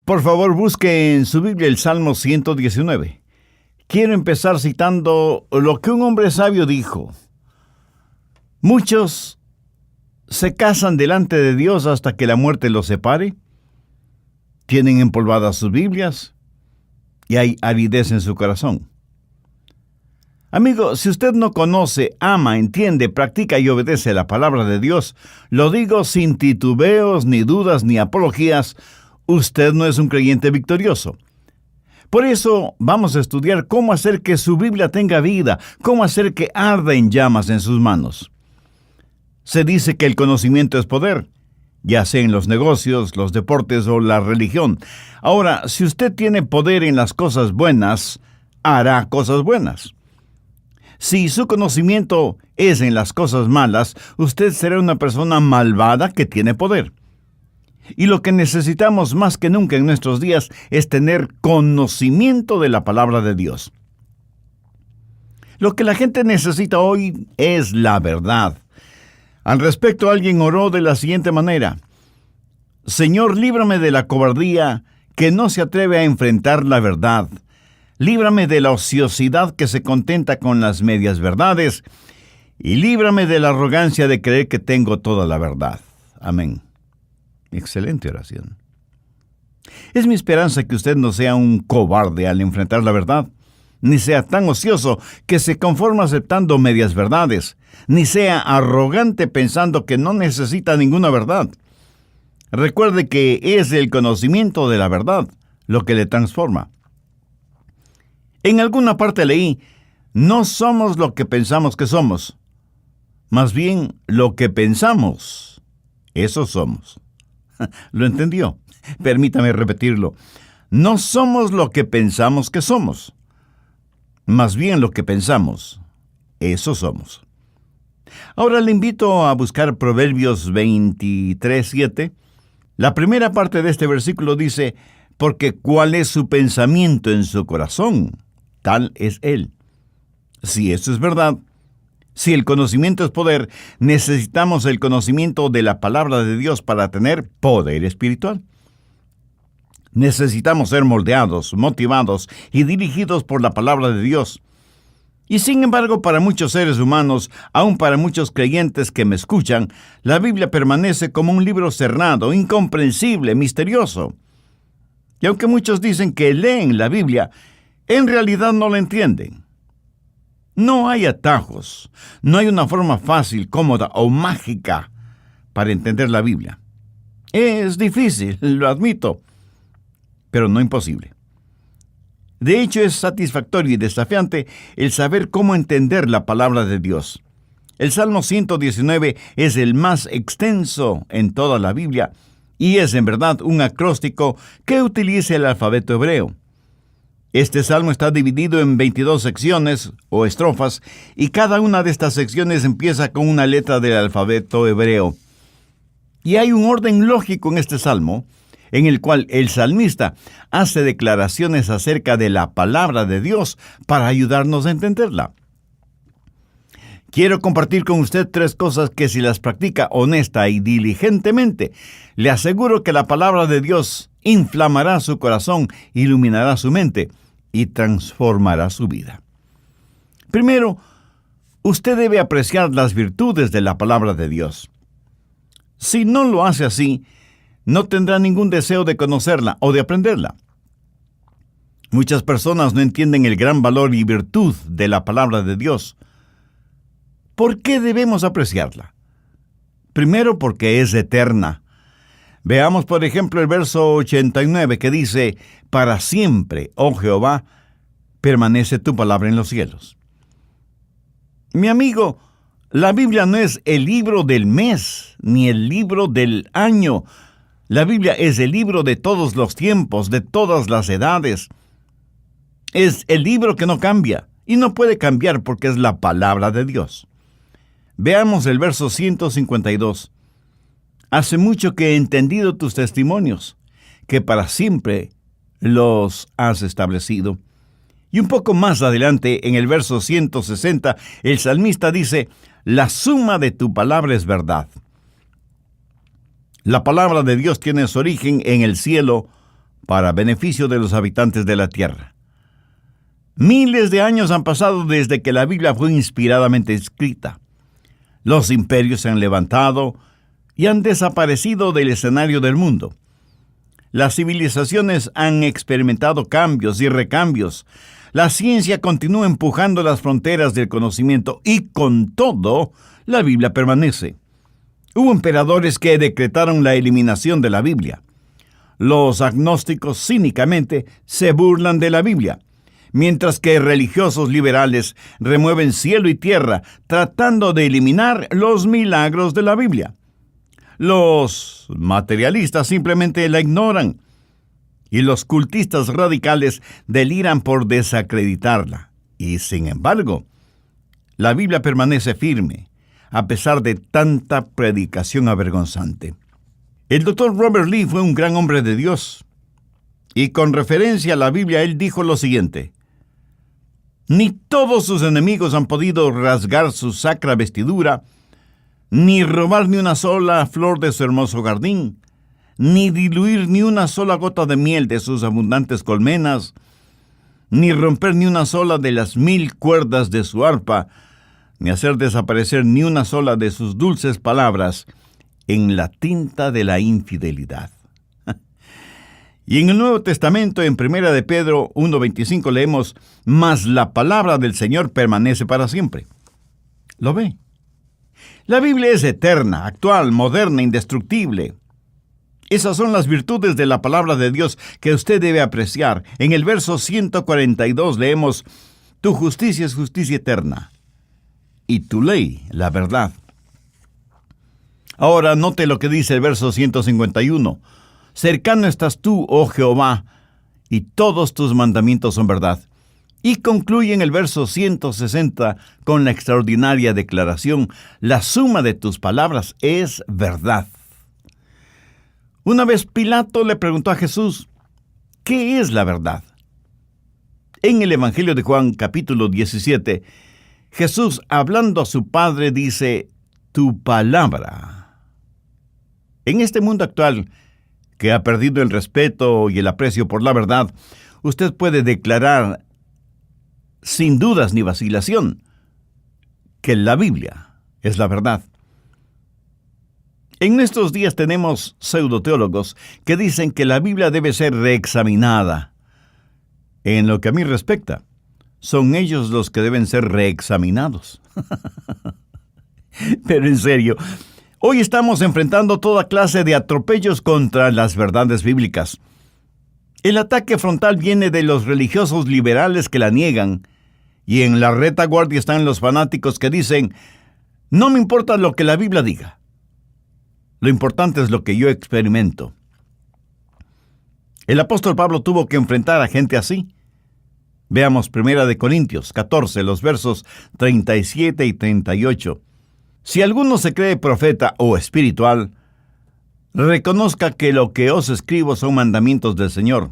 Por favor, busque en su Biblia el Salmo 119. Quiero empezar citando lo que un hombre sabio dijo. Muchos se casan delante de Dios hasta que la muerte los separe. Tienen empolvadas sus Biblias y hay aridez en su corazón. Amigo, si usted no conoce, ama, entiende, practica y obedece la palabra de Dios, lo digo sin titubeos, ni dudas, ni apologías, usted no es un creyente victorioso. Por eso vamos a estudiar cómo hacer que su Biblia tenga vida, cómo hacer que arda en llamas en sus manos. Se dice que el conocimiento es poder, ya sea en los negocios, los deportes o la religión. Ahora, si usted tiene poder en las cosas buenas, hará cosas buenas. Si su conocimiento es en las cosas malas, usted será una persona malvada que tiene poder. Y lo que necesitamos más que nunca en nuestros días es tener conocimiento de la palabra de Dios. Lo que la gente necesita hoy es la verdad. Al respecto, alguien oró de la siguiente manera: Señor, líbrame de la cobardía que no se atreve a enfrentar la verdad. Líbrame de la ociosidad que se contenta con las medias verdades, y líbrame de la arrogancia de creer que tengo toda la verdad. Amén. Excelente oración. Es mi esperanza que usted no sea un cobarde al enfrentar la verdad, ni sea tan ocioso que se conforma aceptando medias verdades, ni sea arrogante pensando que no necesita ninguna verdad. Recuerde que es el conocimiento de la verdad lo que le transforma. En alguna parte leí, no somos lo que pensamos que somos, más bien lo que pensamos, eso somos. ¿Lo entendió? Permítame repetirlo. No somos lo que pensamos que somos, más bien lo que pensamos, eso somos. Ahora le invito a buscar Proverbios 23:7. La primera parte de este versículo dice, porque cuál es su pensamiento en su corazón, tal es él. Si eso es verdad, si el conocimiento es poder, necesitamos el conocimiento de la palabra de Dios para tener poder espiritual. Necesitamos ser moldeados, motivados y dirigidos por la palabra de Dios. Y sin embargo, para muchos seres humanos, aun para muchos creyentes que me escuchan, la Biblia permanece como un libro cerrado, incomprensible, misterioso. Y aunque muchos dicen que leen la Biblia, en realidad no la entienden. No hay atajos, no hay una forma fácil, cómoda o mágica para entender la Biblia. Es difícil, lo admito, pero no imposible. De hecho, es satisfactorio y desafiante el saber cómo entender la palabra de Dios. El Salmo 119 es el más extenso en toda la Biblia y es en verdad un acróstico que utiliza el alfabeto hebreo. Este salmo está dividido en 22 secciones o estrofas y cada una de estas secciones empieza con una letra del alfabeto hebreo. Y hay un orden lógico en este salmo, en el cual el salmista hace declaraciones acerca de la palabra de Dios para ayudarnos a entenderla. Quiero compartir con usted 3 cosas que si las practica honesta y diligentemente, le aseguro que la palabra de Dios inflamará su corazón, iluminará su mente y transformará su vida. Primero, usted debe apreciar las virtudes de la palabra de Dios. Si no lo hace así, no tendrá ningún deseo de conocerla o de aprenderla. Muchas personas no entienden el gran valor y virtud de la palabra de Dios. ¿Por qué debemos apreciarla? Primero, porque es eterna. Veamos, por ejemplo, el verso 89 que dice, para siempre, oh Jehová, permanece tu palabra en los cielos. Mi amigo, la Biblia no es el libro del mes, ni el libro del año. La Biblia es el libro de todos los tiempos, de todas las edades. Es el libro que no cambia, y no puede cambiar porque es la palabra de Dios. Veamos el verso 152. Hace mucho que he entendido tus testimonios, que para siempre los has establecido. Y un poco más adelante, en el verso 160, el salmista dice, la suma de tu palabra es verdad. La palabra de Dios tiene su origen en el cielo para beneficio de los habitantes de la tierra. Miles de años han pasado desde que la Biblia fue inspiradamente escrita. Los imperios se han levantado y han desaparecido del escenario del mundo. Las civilizaciones han experimentado cambios y recambios. La ciencia continúa empujando las fronteras del conocimiento y, con todo, la Biblia permanece. Hubo emperadores que decretaron la eliminación de la Biblia. Los agnósticos cínicamente se burlan de la Biblia, mientras que religiosos liberales remueven cielo y tierra tratando de eliminar los milagros de la Biblia. Los materialistas simplemente la ignoran y los cultistas radicales deliran por desacreditarla. Y sin embargo, la Biblia permanece firme a pesar de tanta predicación avergonzante. El Dr. Robert Lee fue un gran hombre de Dios y con referencia a la Biblia él dijo lo siguiente: ni todos sus enemigos han podido rasgar su sacra vestidura, ni robar ni una sola flor de su hermoso jardín, ni diluir ni una sola gota de miel de sus abundantes colmenas, ni romper ni una sola de las 1000 cuerdas de su arpa, ni hacer desaparecer ni una sola de sus dulces palabras en la tinta de la infidelidad. Y en el Nuevo Testamento, en 1 de Pedro 1:25, leemos: mas la palabra del Señor permanece para siempre. ¿Lo ve? La Biblia es eterna, actual, moderna, indestructible. Esas son las virtudes de la palabra de Dios que usted debe apreciar. En el verso 142 leemos: tu justicia es justicia eterna, y tu ley, la verdad. Ahora note lo que dice el verso 151. Cercano estás tú, oh Jehová, y todos tus mandamientos son verdad. Y concluye en el verso 160 con la extraordinaria declaración: la suma de tus palabras es verdad. Una vez Pilato le preguntó a Jesús: ¿qué es la verdad? En el Evangelio de Juan, capítulo 17, Jesús, hablando a su Padre, dice: tu palabra. En este mundo actual, que ha perdido el respeto y el aprecio por la verdad, usted puede declarar, sin dudas ni vacilación, que la Biblia es la verdad. En estos días tenemos pseudoteólogos que dicen que la Biblia debe ser reexaminada. En lo que a mí respecta, son ellos los que deben ser reexaminados. Pero en serio, hoy estamos enfrentando toda clase de atropellos contra las verdades bíblicas. El ataque frontal viene de los religiosos liberales que la niegan, y en la retaguardia están los fanáticos que dicen: no me importa lo que la Biblia diga. Lo importante es lo que yo experimento. El apóstol Pablo tuvo que enfrentar a gente así. Veamos 1 de Corintios 14, los versos 37 y 38. Si alguno se cree profeta o espiritual, reconozca que lo que os escribo son mandamientos del Señor.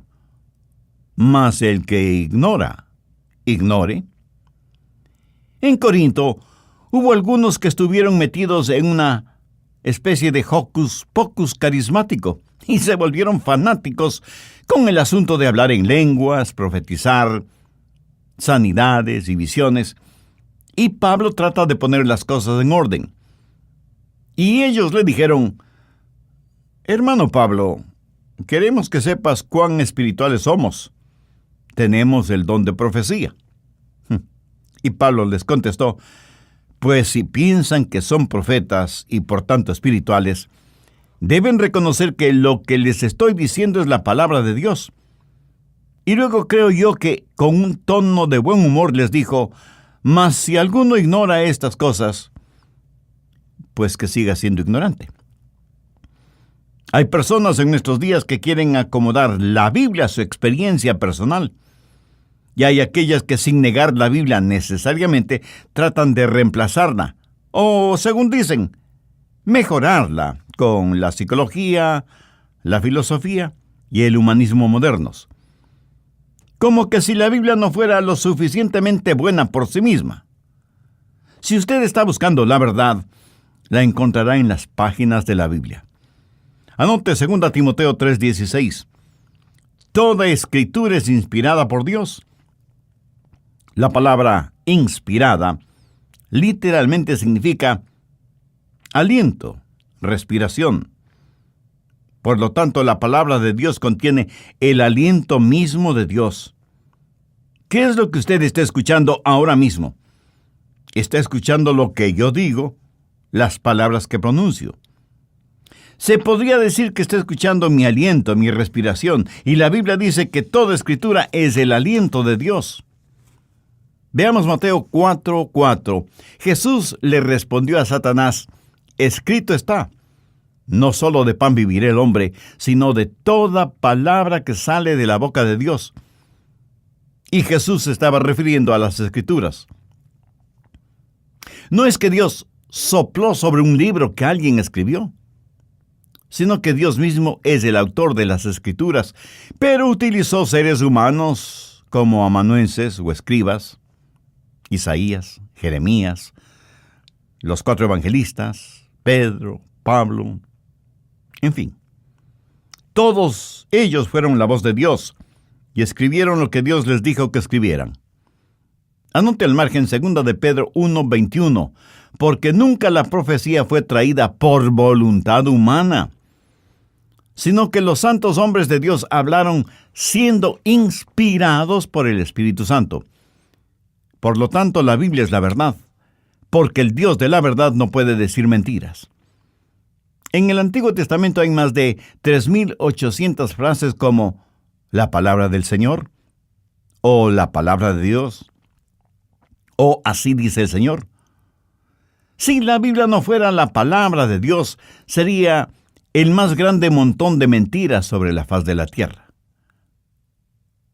Mas el que ignora, ignore. En Corinto hubo algunos que estuvieron metidos en una especie de hocus pocus carismático y se volvieron fanáticos con el asunto de hablar en lenguas, profetizar, sanidades y visiones. Y Pablo trata de poner las cosas en orden. Y ellos le dijeron: hermano Pablo, queremos que sepas cuán espirituales somos. Tenemos el don de profecía. Y Pablo les contestó: pues si piensan que son profetas y por tanto espirituales, deben reconocer que lo que les estoy diciendo es la palabra de Dios. Y luego creo yo que con un tono de buen humor les dijo: mas si alguno ignora estas cosas, pues que siga siendo ignorante. Hay personas en nuestros días que quieren acomodar la Biblia a su experiencia personal. Y hay aquellas que, sin negar la Biblia necesariamente, tratan de reemplazarla, o, según dicen, mejorarla con la psicología, la filosofía y el humanismo modernos. Como que si la Biblia no fuera lo suficientemente buena por sí misma. Si usted está buscando la verdad, la encontrará en las páginas de la Biblia. Anote 2 Timoteo 3:16. Toda escritura es inspirada por Dios. La palabra inspirada literalmente significa aliento, respiración. Por lo tanto, la palabra de Dios contiene el aliento mismo de Dios. ¿Qué es lo que usted está escuchando ahora mismo? Está escuchando lo que yo digo, las palabras que pronuncio. Se podría decir que está escuchando mi aliento, mi respiración, y la Biblia dice que toda escritura es el aliento de Dios. Veamos Mateo 4:4. Jesús le respondió a Satanás: escrito está, no solo de pan vivirá el hombre, sino de toda palabra que sale de la boca de Dios. Y Jesús se estaba refiriendo a las Escrituras. No es que Dios sopló sobre un libro que alguien escribió, sino que Dios mismo es el autor de las Escrituras, pero utilizó seres humanos como amanuenses o escribas, Isaías, Jeremías, los 4 evangelistas, Pedro, Pablo, en fin. Todos ellos fueron la voz de Dios y escribieron lo que Dios les dijo que escribieran. Anote al margen 2 de Pedro 1:21, porque nunca la profecía fue traída por voluntad humana, sino que los santos hombres de Dios hablaron siendo inspirados por el Espíritu Santo. Por lo tanto, la Biblia es la verdad, porque el Dios de la verdad no puede decir mentiras. En el Antiguo Testamento hay más de 3,800 frases como la palabra del Señor, o la palabra de Dios, o así dice el Señor. Si la Biblia no fuera la palabra de Dios, sería el más grande montón de mentiras sobre la faz de la tierra.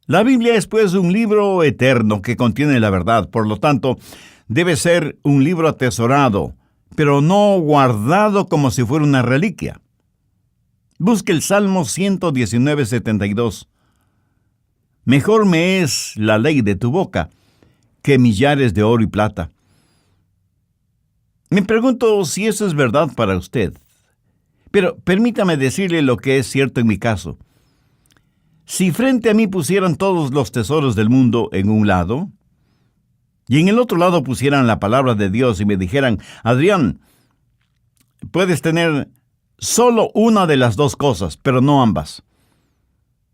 La Biblia es pues un libro eterno que contiene la verdad, por lo tanto, debe ser un libro atesorado, pero no guardado como si fuera una reliquia. Busque el Salmo 119:72. Mejor me es la ley de tu boca que millares de oro y plata. Me pregunto si eso es verdad para usted. Pero permítame decirle lo que es cierto en mi caso. Si frente a mí pusieran todos los tesoros del mundo en un lado, y en el otro lado pusieran la palabra de Dios y me dijeran: Adrián, puedes tener solo una de las dos cosas, pero no ambas.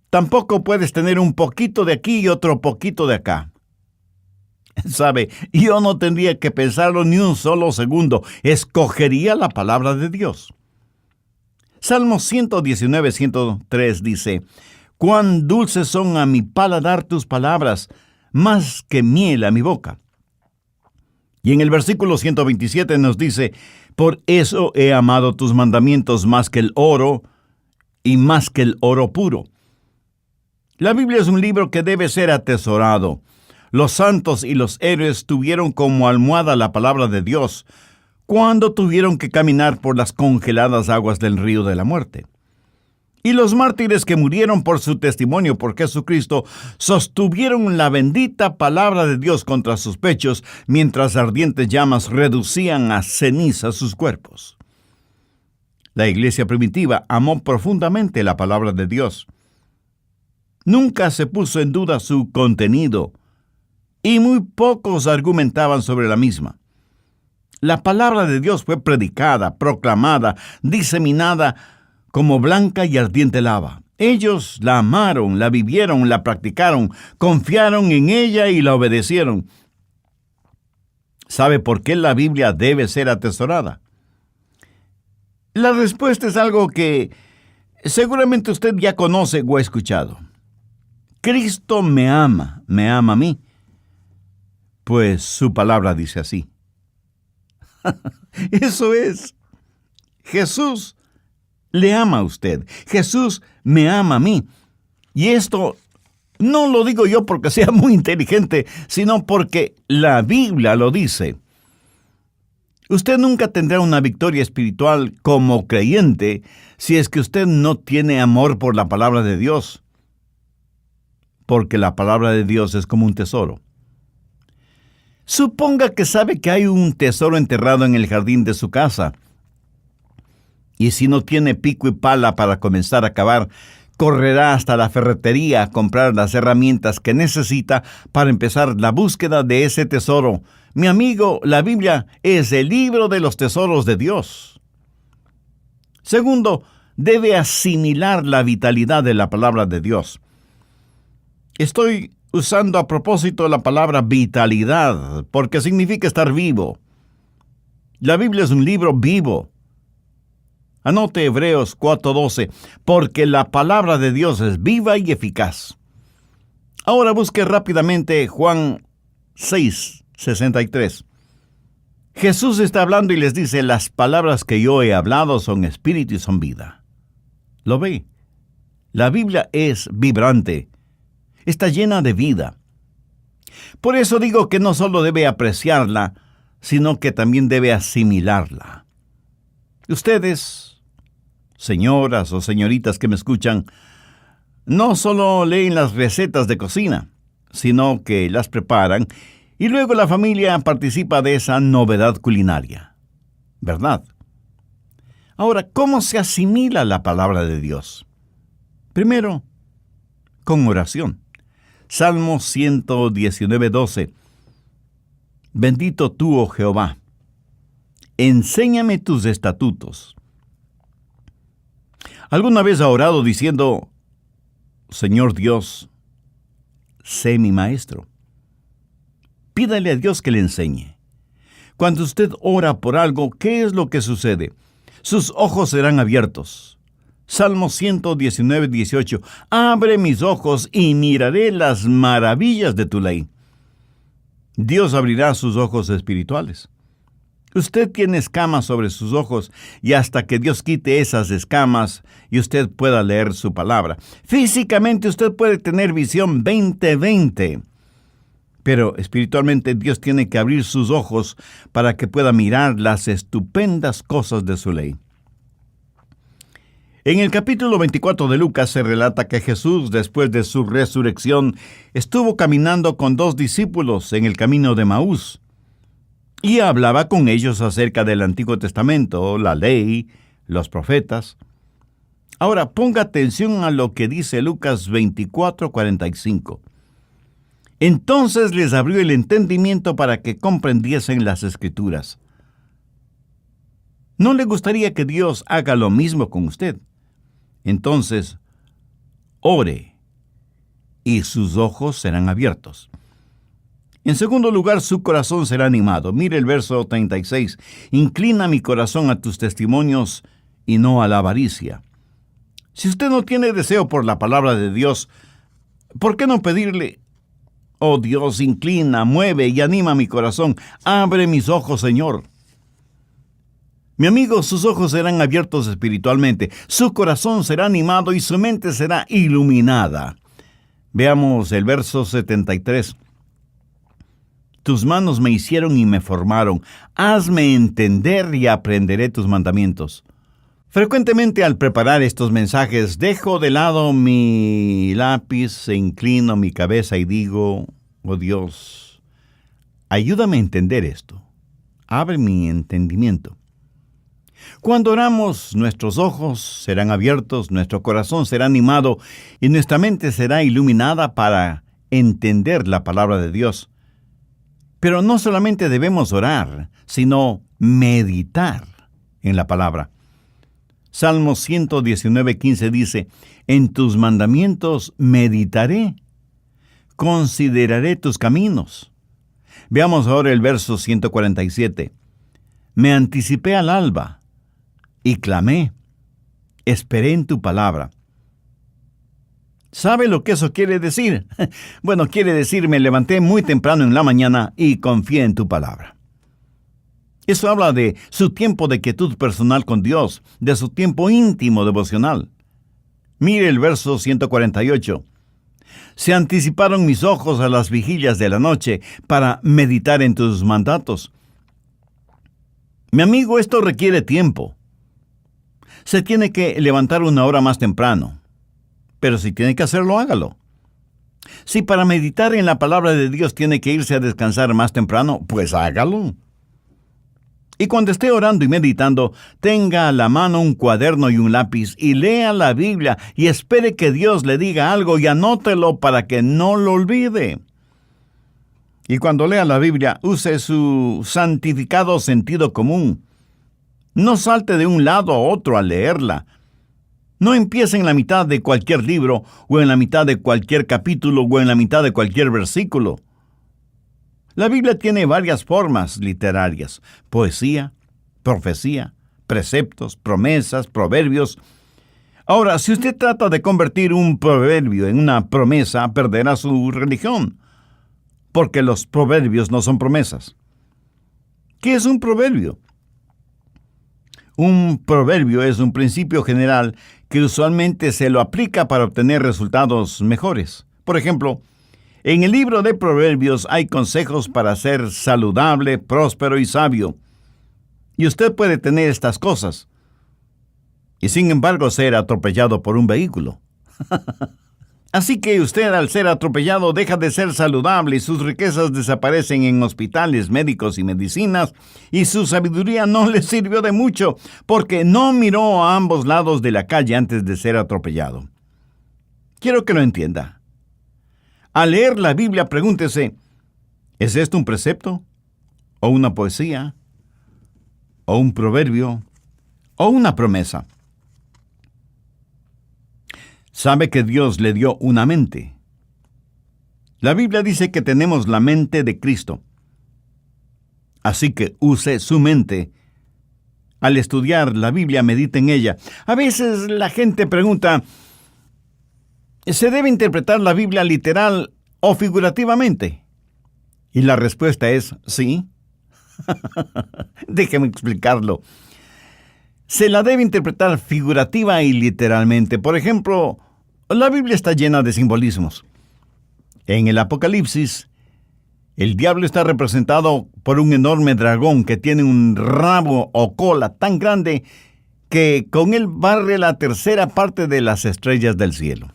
Tampoco puedes tener un poquito de aquí y otro poquito de acá. ¿Sabe? Yo no tendría que pensarlo ni un solo segundo. Escogería la palabra de Dios. Salmo 119:103 dice: cuán dulces son a mi paladar tus palabras, más que miel a mi boca. Y en el versículo 127 nos dice: por eso he amado tus mandamientos más que el oro, y más que el oro puro. La Biblia es un libro que debe ser atesorado. Los santos y los héroes tuvieron como almohada la palabra de Dios cuando tuvieron que caminar por las congeladas aguas del río de la muerte. Y los mártires que murieron por su testimonio por Jesucristo sostuvieron la bendita palabra de Dios contra sus pechos mientras ardientes llamas reducían a ceniza sus cuerpos. La iglesia primitiva amó profundamente la palabra de Dios. Nunca se puso en duda su contenido y muy pocos argumentaban sobre la misma. La palabra de Dios fue predicada, proclamada, diseminada como blanca y ardiente lava. Ellos la amaron, la vivieron, la practicaron, confiaron en ella y la obedecieron. ¿Sabe por qué la Biblia debe ser atesorada? La respuesta es algo que seguramente usted ya conoce o ha escuchado. Cristo me ama a mí, pues su palabra dice así. Eso es. Jesús le ama a usted. Jesús me ama a mí. Y esto no lo digo yo porque sea muy inteligente, sino porque la Biblia lo dice. Usted nunca tendrá una victoria espiritual como creyente si es que usted no tiene amor por la palabra de Dios. Porque la palabra de Dios es como un tesoro. Suponga que sabe que hay un tesoro enterrado en el jardín de su casa. Y si no tiene pico y pala para comenzar a cavar, correrá hasta la ferretería a comprar las herramientas que necesita para empezar la búsqueda de ese tesoro. Mi amigo, la Biblia es el libro de los tesoros de Dios. Segundo, debe asimilar la vitalidad de la palabra de Dios. Estoy usando a propósito la palabra vitalidad, porque significa estar vivo. La Biblia es un libro vivo. Anote Hebreos 4:12, porque la palabra de Dios es viva y eficaz. Ahora busque rápidamente Juan 6:63. Jesús está hablando y les dice, las palabras que yo he hablado son espíritu y son vida. ¿Lo ve? La Biblia es vibrante, está llena de vida. Por eso digo que no solo debe apreciarla, sino que también debe asimilarla. Ustedes, señoras o señoritas que me escuchan, no solo leen las recetas de cocina, sino que las preparan y luego la familia participa de esa novedad culinaria, ¿verdad? Ahora, ¿cómo se asimila la palabra de Dios? Primero, con oración. Salmo 119:12. Bendito tú, oh Jehová, enséñame tus estatutos. ¿Alguna vez ha orado diciendo, Señor Dios, sé mi maestro? Pídale a Dios que le enseñe. Cuando usted ora por algo, ¿qué es lo que sucede? Sus ojos serán abiertos. Salmo 119:18. Abre mis ojos y miraré las maravillas de tu ley. Dios abrirá sus ojos espirituales. Usted tiene escamas sobre sus ojos y hasta que Dios quite esas escamas y usted pueda leer su palabra. Físicamente usted puede tener visión 20/20. Pero espiritualmente Dios tiene que abrir sus ojos para que pueda mirar las estupendas cosas de su ley. En el capítulo 24 de Lucas se relata que Jesús, después de su resurrección, estuvo caminando con 2 discípulos en el camino de Emaús y hablaba con ellos acerca del Antiguo Testamento, la ley, los profetas. Ahora, ponga atención a lo que dice Lucas 24:45. Entonces les abrió el entendimiento para que comprendiesen las Escrituras. ¿No le gustaría que Dios haga lo mismo con usted? Entonces, ore y sus ojos serán abiertos. En segundo lugar, su corazón será animado. Mire el verso 36. Inclina mi corazón a tus testimonios y no a la avaricia. Si usted no tiene deseo por la palabra de Dios, ¿por qué no pedirle, oh Dios, inclina, mueve y anima mi corazón? Abre mis ojos, Señor. Mi amigo, sus ojos serán abiertos espiritualmente, su corazón será animado y su mente será iluminada. Veamos el verso 73. Tus manos me hicieron y me formaron. Hazme entender y aprenderé tus mandamientos. Frecuentemente al preparar estos mensajes, dejo de lado mi lápiz e inclino mi cabeza y digo, oh Dios, ayúdame a entender esto. Abre mi entendimiento. Cuando oramos, nuestros ojos serán abiertos, nuestro corazón será animado y nuestra mente será iluminada para entender la palabra de Dios. Pero no solamente debemos orar, sino meditar en la palabra. Salmo 119:15 dice, en tus mandamientos meditaré, consideraré tus caminos. Veamos ahora el verso 147. Me anticipé al alba y clamé, esperé en tu palabra. ¿Sabe lo que eso quiere decir? Bueno, quiere decir, me levanté muy temprano en la mañana y confié en tu palabra. Eso habla de su tiempo de quietud personal con Dios, de su tiempo íntimo devocional. Mire el verso 148. Se anticiparon mis ojos a las vigilias de la noche para meditar en tus mandatos. Mi amigo, esto requiere tiempo. Se tiene que levantar 1 hora más temprano. Pero si tiene que hacerlo, hágalo. Si para meditar en la palabra de Dios tiene que irse a descansar más temprano, pues hágalo. Y cuando esté orando y meditando, tenga a la mano un cuaderno y un lápiz y lea la Biblia y espere que Dios le diga algo y anótelo para que no lo olvide. Y cuando lea la Biblia, use su santificado sentido común. No salte de un lado a otro al leerla. No empiece en la mitad de cualquier libro, o en la mitad de cualquier capítulo, o en la mitad de cualquier versículo. La Biblia tiene varias formas literarias: poesía, profecía, preceptos, promesas, proverbios. Ahora, si usted trata de convertir un proverbio en una promesa, perderá su religión, porque los proverbios no son promesas. ¿Qué es un proverbio? Un proverbio es un principio general que usualmente se lo aplica para obtener resultados mejores. Por ejemplo, en el libro de Proverbios hay consejos para ser saludable, próspero y sabio. Y usted puede tener estas cosas y sin embargo ser atropellado por un vehículo. Así que usted, al ser atropellado, deja de ser saludable y sus riquezas desaparecen en hospitales, médicos y medicinas, y su sabiduría no le sirvió de mucho porque no miró a ambos lados de la calle antes de ser atropellado. Quiero que lo entienda. Al leer la Biblia, pregúntese: ¿es esto un precepto? ¿O una poesía? ¿O un proverbio? ¿O una promesa? Sabe que Dios le dio una mente. La Biblia dice que tenemos la mente de Cristo. Así que use su mente. Al estudiar la Biblia, medite en ella. A veces la gente pregunta: ¿se debe interpretar la Biblia literal o figurativamente? Y la respuesta es sí. Déjeme explicarlo. Se la debe interpretar figurativa y literalmente. Por ejemplo, la Biblia está llena de simbolismos. En el Apocalipsis, el diablo está representado por un enorme dragón que tiene un rabo o cola tan grande que con él barre la tercera parte de las estrellas del cielo.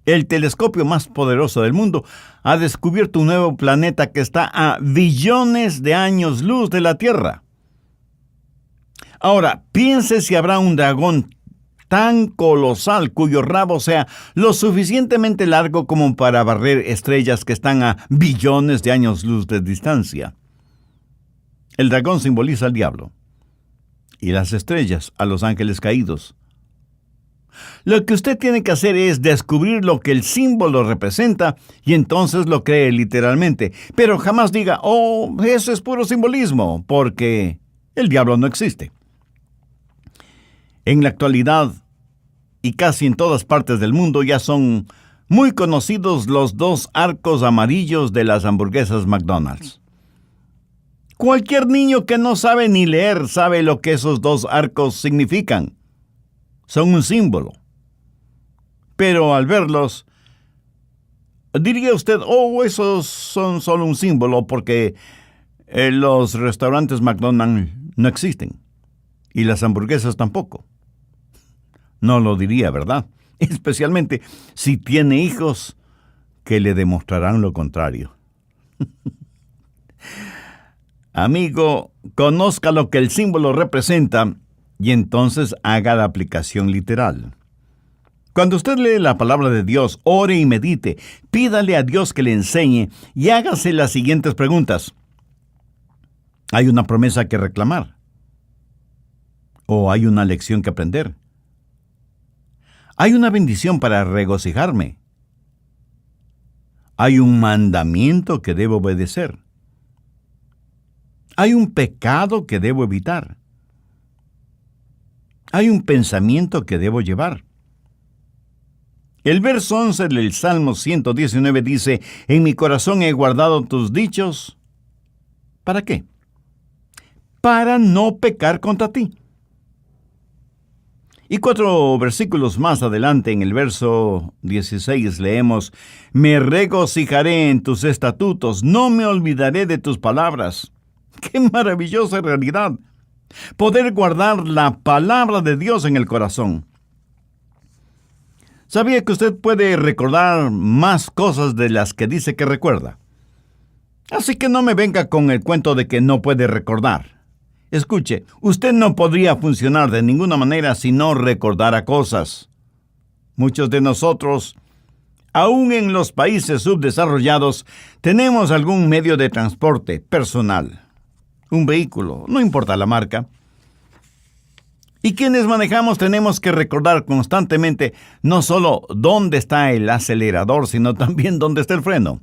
El telescopio más poderoso del mundo ha descubierto un nuevo planeta que está a billones de años luz de la Tierra. Ahora, piense si habrá un dragón tan colosal cuyo rabo sea lo suficientemente largo como para barrer estrellas que están a billones de años luz de distancia. El dragón simboliza al diablo y las estrellas a los ángeles caídos. Lo que usted tiene que hacer es descubrir lo que el símbolo representa y entonces lo cree literalmente. Pero jamás diga: oh, eso es puro simbolismo, porque el diablo no existe. En la actualidad, y casi en todas partes del mundo, ya son muy conocidos los 2 arcos amarillos de las hamburguesas McDonald's. Cualquier niño que no sabe ni leer sabe lo que esos 2 arcos significan. Son un símbolo. Pero al verlos, diría usted: oh, esos son solo un símbolo porque los restaurantes McDonald's no existen. Y las hamburguesas tampoco. No lo diría, ¿verdad? Especialmente si tiene hijos que le demostrarán lo contrario. Amigo, conozca lo que el símbolo representa y entonces haga la aplicación literal. Cuando usted lee la palabra de Dios, ore y medite, pídale a Dios que le enseñe y hágase las siguientes preguntas. ¿Hay una promesa que reclamar? ¿O hay una lección que aprender? ¿Hay una bendición para regocijarme? ¿Hay un mandamiento que debo obedecer? ¿Hay un pecado que debo evitar? ¿Hay un pensamiento que debo llevar? El verso 11 del Salmo 119 dice: en mi corazón he guardado tus dichos. ¿Para qué? Para no pecar contra ti. Y 4 versículos más adelante, en el verso 16, leemos: me regocijaré en tus estatutos, no me olvidaré de tus palabras. ¡Qué maravillosa realidad! Poder guardar la palabra de Dios en el corazón. ¿Sabía que usted puede recordar más cosas de las que dice que recuerda? Así que no me venga con el cuento de que no puede recordar. Escuche, usted no podría funcionar de ninguna manera si no recordara cosas. Muchos de nosotros, aún en los países subdesarrollados, tenemos algún medio de transporte personal. Un vehículo, no importa la marca. Y quienes manejamos tenemos que recordar constantemente no solo dónde está el acelerador, sino también dónde está el freno.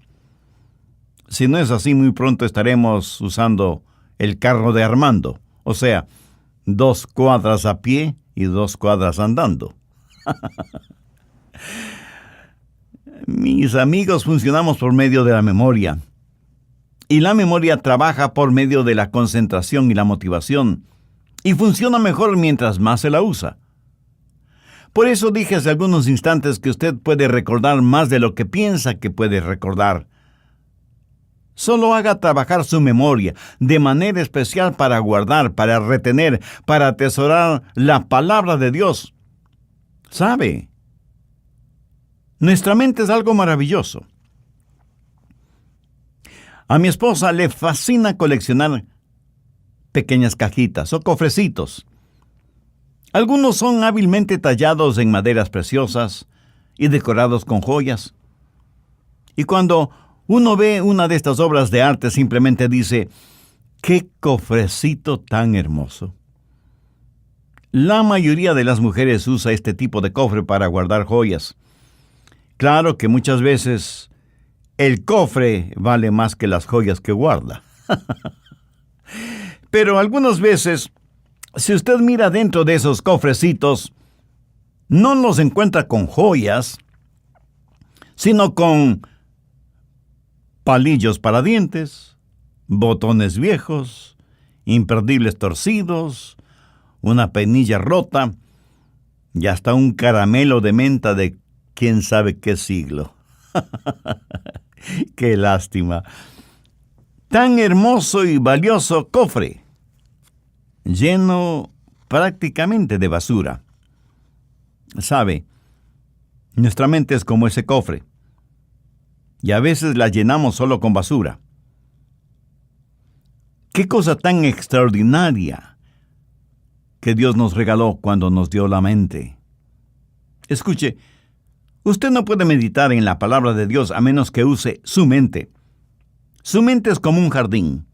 Si no es así, muy pronto estaremos usando el carro de Armando, o sea, 2 cuadras a pie y 2 cuadras andando. Mis amigos, funcionamos por medio de la memoria. Y la memoria trabaja por medio de la concentración y la motivación. Y funciona mejor mientras más se la usa. Por eso dije hace algunos instantes que usted puede recordar más de lo que piensa que puede recordar. Solo haga trabajar su memoria de manera especial para guardar, para retener, para atesorar la palabra de Dios. ¿Sabe? Nuestra mente es algo maravilloso. A mi esposa le fascina coleccionar pequeñas cajitas o cofrecitos. Algunos son hábilmente tallados en maderas preciosas y decorados con joyas. Y cuando uno ve una de estas obras de arte, simplemente dice, ¡qué cofrecito tan hermoso! La mayoría de las mujeres usa este tipo de cofre para guardar joyas. Claro que muchas veces el cofre vale más que las joyas que guarda. Pero algunas veces, si usted mira dentro de esos cofrecitos, no los encuentra con joyas, sino con palillos para dientes, botones viejos, imperdibles torcidos, una peinilla rota y hasta un caramelo de menta de quién sabe qué siglo. ¡Qué lástima! Tan hermoso y valioso cofre, lleno prácticamente de basura. ¿Sabe? Nuestra mente es como ese cofre, y a veces la llenamos solo con basura. ¡Qué cosa tan extraordinaria que Dios nos regaló cuando nos dio la mente! Escuche, usted no puede meditar en la palabra de Dios a menos que use su mente. Su mente es como un jardín.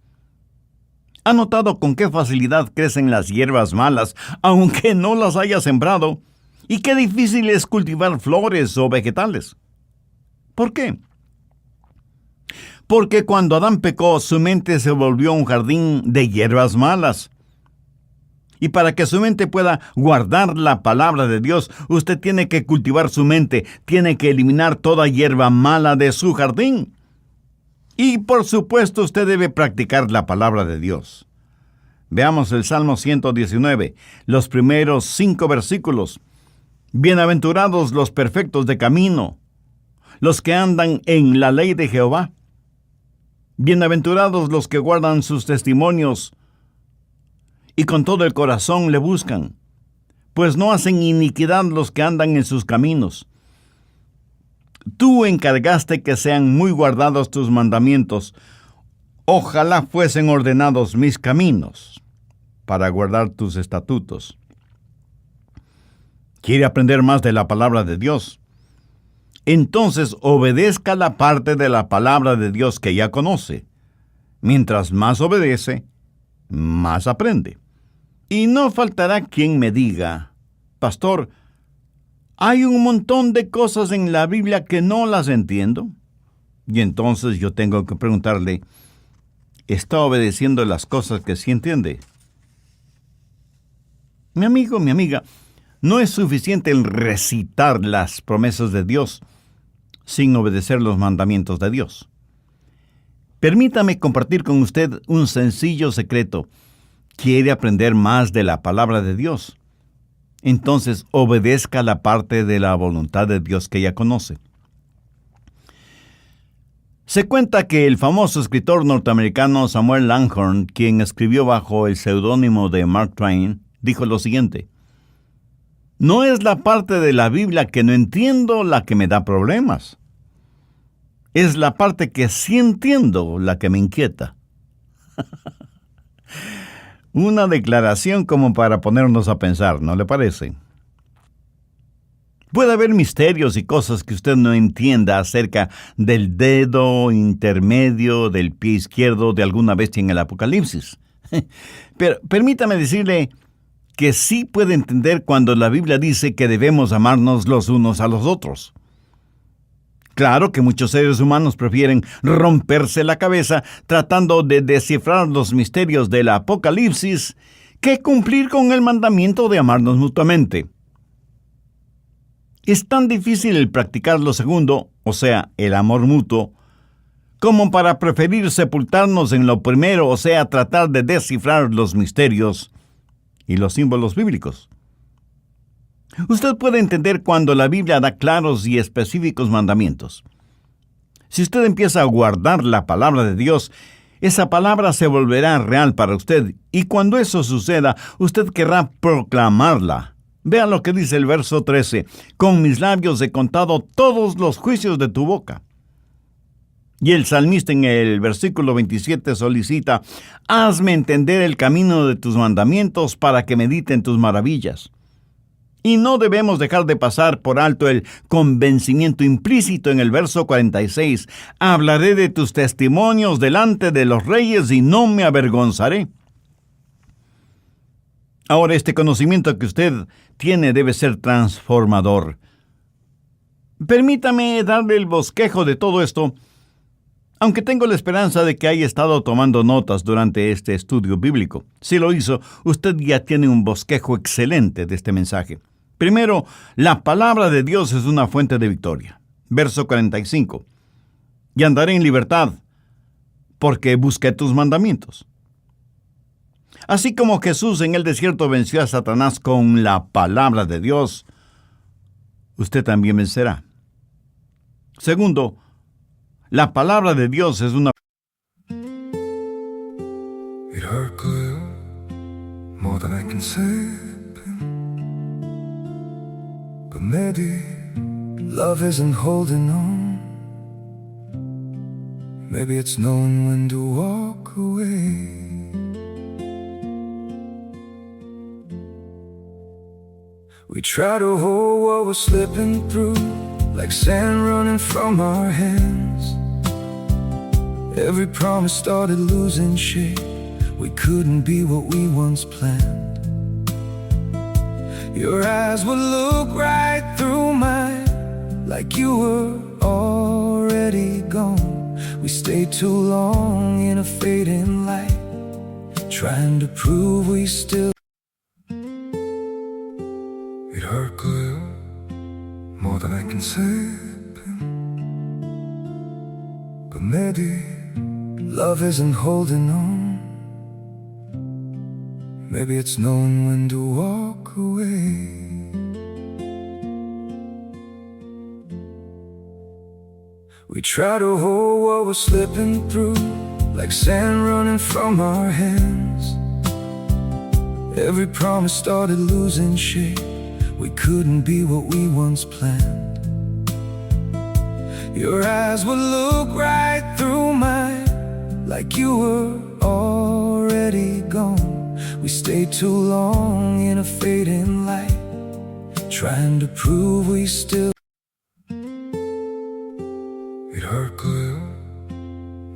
¿Ha notado con qué facilidad crecen las hierbas malas, aunque no las haya sembrado? ¿Y qué difícil es cultivar flores o vegetales? ¿Por qué? Porque cuando Adán pecó, su mente se volvió un jardín de hierbas malas. Y para que su mente pueda guardar la palabra de Dios, usted tiene que cultivar su mente, tiene que eliminar toda hierba mala de su jardín. Y por supuesto usted debe practicar la palabra de Dios. Veamos el Salmo 119, los primeros 5 versículos. Bienaventurados los perfectos de camino, los que andan en la ley de Jehová. Bienaventurados los que guardan sus testimonios y con todo el corazón le buscan, pues no hacen iniquidad los que andan en sus caminos. Tú encargaste que sean muy guardados tus mandamientos. Ojalá fuesen ordenados mis caminos para guardar tus estatutos. ¿Quiere aprender más de la palabra de Dios? Entonces obedezca la parte de la palabra de Dios que ya conoce. Mientras más obedece, más aprende. Y no faltará quien me diga, pastor, hay un montón de cosas en la Biblia que no las entiendo. Y entonces yo tengo que preguntarle, ¿está obedeciendo las cosas que sí entiende? Mi amigo, mi amiga, no es suficiente el recitar las promesas de Dios sin obedecer los mandamientos de Dios. Permítame compartir con usted un sencillo secreto. ¿Quiere aprender más de la palabra de Dios? Entonces obedezca la parte de la voluntad de Dios que ya conoce. Se cuenta que el famoso escritor norteamericano Samuel Langhorne, quien escribió bajo el seudónimo de Mark Twain, dijo lo siguiente: no es la parte de la Biblia que no entiendo la que me da problemas. Es la parte que sí entiendo la que me inquieta. Una declaración como para ponernos a pensar, ¿no le parece? Puede haber misterios y cosas que usted no entienda acerca del dedo intermedio del pie izquierdo de alguna bestia en el Apocalipsis. Pero permítame decirle que sí puede entender cuando la Biblia dice que debemos amarnos los unos a los otros. Claro que muchos seres humanos prefieren romperse la cabeza tratando de descifrar los misterios del Apocalipsis que cumplir con el mandamiento de amarnos mutuamente. Es tan difícil el practicar lo segundo, o sea, el amor mutuo, como para preferir sepultarnos en lo primero, o sea, tratar de descifrar los misterios y los símbolos bíblicos. Usted puede entender cuando la Biblia da claros y específicos mandamientos. Si usted empieza a guardar la palabra de Dios, esa palabra se volverá real para usted, y cuando eso suceda, usted querrá proclamarla. Vea lo que dice el verso 13. Con mis labios he contado todos los juicios de tu boca. Y el salmista en el versículo 27 solicita, hazme entender el camino de tus mandamientos para que medite en tus maravillas. Y no debemos dejar de pasar por alto el convencimiento implícito en el verso 46. Hablaré de tus testimonios delante de los reyes y no me avergonzaré. Ahora, este conocimiento que usted tiene debe ser transformador. Permítame darle el bosquejo de todo esto, aunque tengo la esperanza de que haya estado tomando notas durante este estudio bíblico. Si lo hizo, usted ya tiene un bosquejo excelente de este mensaje. Primero, la palabra de Dios es una fuente de victoria. Verso 45. Y andaré en libertad, porque busqué tus mandamientos. Así como Jesús en el desierto venció a Satanás con la palabra de Dios, usted también vencerá. Segundo, la palabra de Dios es una... It hurt good, more than I can say. But maybe love isn't holding on. Maybe it's knowing when to walk away. We try to hold what we're slipping through, like sand running from our hands. Every promise started losing shape. We couldn't be what we once planned. Your eyes would look right through mine, like you were already gone. We stayed too long in a fading light, trying to prove we still. It hurt good, more than I can say. But maybe love isn't holding on. Maybe it's knowing when to walk away. We try to hold what we're slipping through, like sand running from our hands. Every promise started losing shape. We couldn't be what we once planned. Your eyes would look right through mine, like you were already gone. We stayed too long in a fading light, trying to prove we still. It hurt good,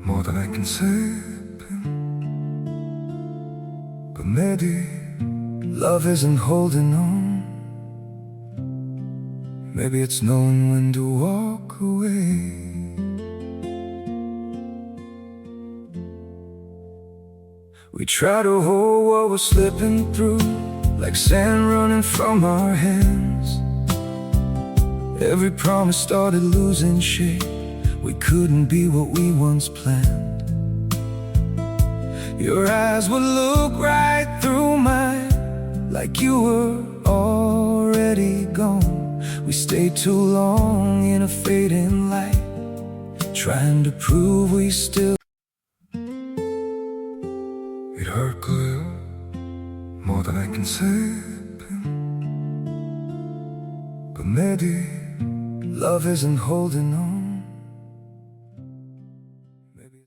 more than I can say. But maybe love isn't holding on. Maybe it's knowing when to walk away. We try to hold what we're slipping through, like sand running from our hands. Every promise started losing shape. We couldn't be what we once planned. Your eyes would look right through mine, like you were already gone. We stayed too long in a fading light, trying to prove we still. It hurt good, more than I can say. But maybe love isn't holding on.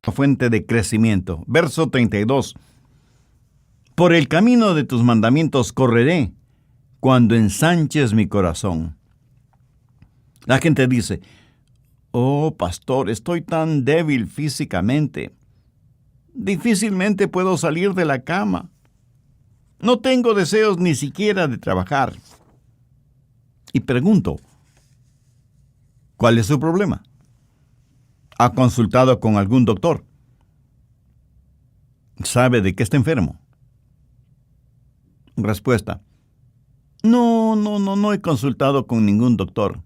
fuente de crecimiento. Verso 32. Por el camino de tus mandamientos correré cuando ensanches mi corazón. La gente dice, oh, pastor, estoy tan débil físicamente. Difícilmente puedo salir de la cama. No tengo deseos ni siquiera de trabajar. Y pregunto, ¿cuál es su problema? ¿Ha consultado con algún doctor? ¿Sabe de qué está enfermo? Respuesta, no he consultado con ningún doctor.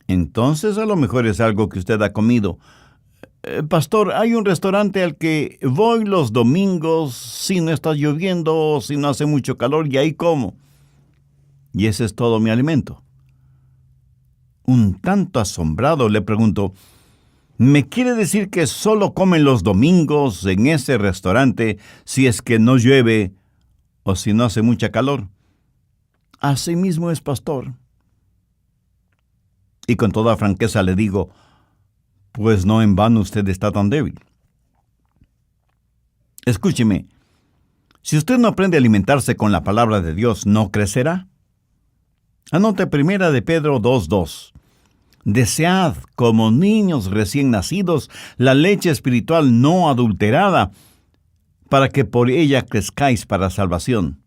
Entonces a lo mejor es algo que usted ha comido. Pastor, hay un restaurante al que voy los domingos si no está lloviendo, si no hace mucho calor, y ahí como. Y ese es todo mi alimento. Un tanto asombrado le pregunto, ¿me quiere decir que solo comen los domingos en ese restaurante si es que no llueve o si no hace mucha calor? Así mismo es, pastor. Y con toda franqueza le digo, pues no en vano usted está tan débil. Escúcheme, si usted no aprende a alimentarse con la palabra de Dios, ¿no crecerá? Anote 1 de Pedro 2:2. Desead, como niños recién nacidos, la leche espiritual no adulterada, para que por ella crezcáis para salvación.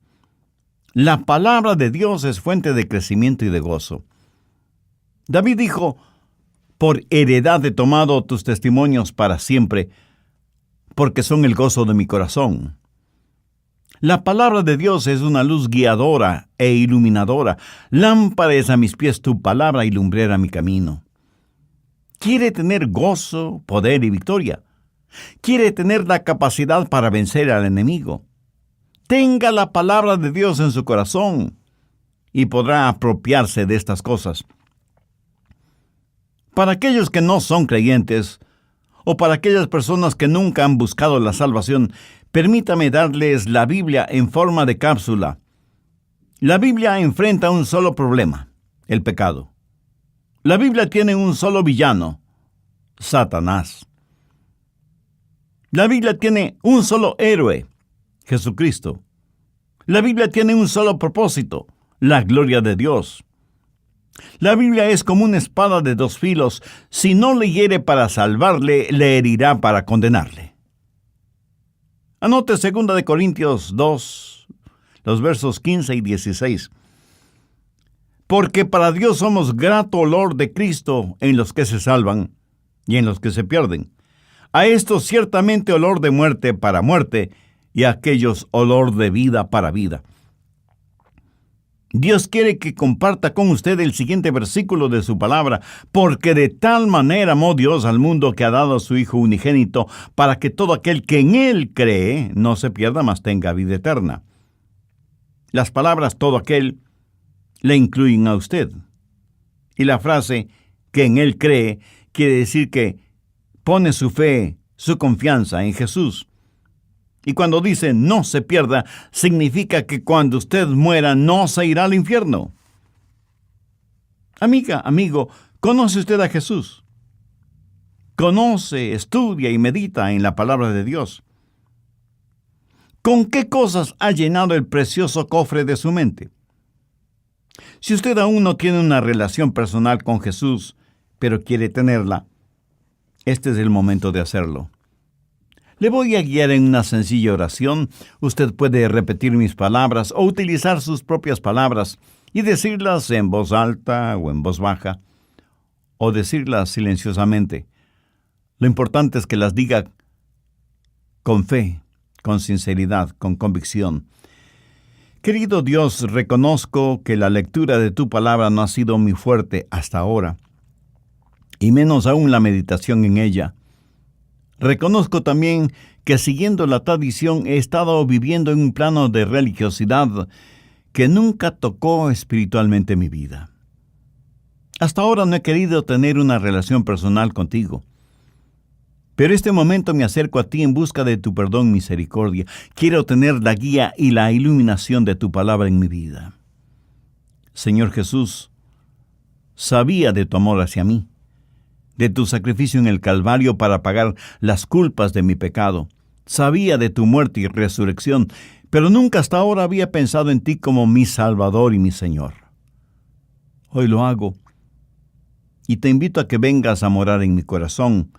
La palabra de Dios es fuente de crecimiento y de gozo. David dijo, por heredad he tomado tus testimonios para siempre, porque son el gozo de mi corazón. La palabra de Dios es una luz guiadora e iluminadora. Lámpara es a mis pies tu palabra y lumbrera mi camino. ¿Quiere tener gozo, poder y victoria? ¿Quiere tener la capacidad para vencer al enemigo? Tenga la palabra de Dios en su corazón y podrá apropiarse de estas cosas. Para aquellos que no son creyentes, o para aquellas personas que nunca han buscado la salvación, permítame darles la Biblia en forma de cápsula. La Biblia enfrenta un solo problema, el pecado. La Biblia tiene un solo villano, Satanás. La Biblia tiene un solo héroe, Jesucristo. La Biblia tiene un solo propósito, la gloria de Dios. La Biblia es como una espada de dos filos. Si no le hiere para salvarle, le herirá para condenarle. Anote 2 de Corintios 2, los versos 15 y 16. Porque para Dios somos grato olor de Cristo en los que se salvan y en los que se pierden. A estos ciertamente olor de muerte para muerte, y a aquellos olor de vida para vida. Dios quiere que comparta con usted el siguiente versículo de su palabra, porque de tal manera amó Dios al mundo que ha dado a su Hijo unigénito, para que todo aquel que en Él cree no se pierda, mas tenga vida eterna. Las palabras todo aquel le incluyen a usted. Y la frase que en Él cree quiere decir que pone su fe, su confianza en Jesús. Y cuando dice no se pierda, significa que cuando usted muera no se irá al infierno. Amiga, amigo, ¿conoce usted a Jesús? Conoce, estudia y medita en la palabra de Dios. ¿Con qué cosas ha llenado el precioso cofre de su mente? Si usted aún no tiene una relación personal con Jesús, pero quiere tenerla, este es el momento de hacerlo. Le voy a guiar en una sencilla oración. Usted puede repetir mis palabras o utilizar sus propias palabras y decirlas en voz alta o en voz baja, o decirlas silenciosamente. Lo importante es que las diga con fe, con sinceridad, con convicción. Querido Dios, reconozco que la lectura de tu palabra no ha sido muy fuerte hasta ahora, y menos aún la meditación en ella. Reconozco también que siguiendo la tradición he estado viviendo en un plano de religiosidad que nunca tocó espiritualmente mi vida. Hasta ahora no he querido tener una relación personal contigo. Pero este momento me acerco a ti en busca de tu perdón y misericordia. Quiero tener la guía y la iluminación de tu palabra en mi vida. Señor Jesús, sabía de tu amor hacia mí. de tu sacrificio en el Calvario para pagar las culpas de mi pecado. Sabía de tu muerte y resurrección, pero nunca hasta ahora había pensado en ti como mi Salvador y mi Señor. Hoy lo hago y te invito a que vengas a morar en mi corazón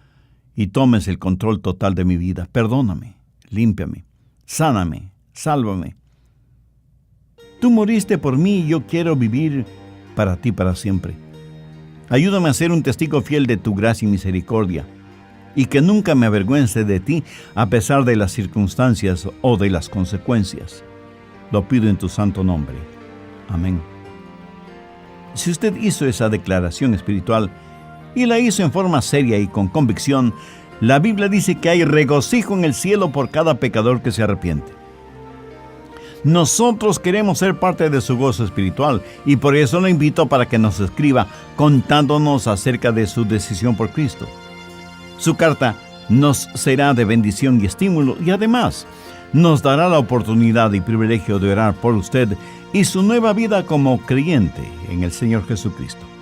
y tomes el control total de mi vida. Perdóname, límpiame, sáname, sálvame. Tú moriste por mí y yo quiero vivir para ti para siempre. Ayúdame a ser un testigo fiel de tu gracia y misericordia, y que nunca me avergüence de ti a pesar de las circunstancias o de las consecuencias. Lo pido en tu santo nombre. Amén. Si usted hizo esa declaración espiritual y la hizo en forma seria y con convicción, la Biblia dice que hay regocijo en el cielo por cada pecador que se arrepiente. Nosotros queremos ser parte de su gozo espiritual y por eso lo invito para que nos escriba contándonos acerca de su decisión por Cristo. Su carta nos será de bendición y estímulo y además nos dará la oportunidad y privilegio de orar por usted y su nueva vida como creyente en el Señor Jesucristo.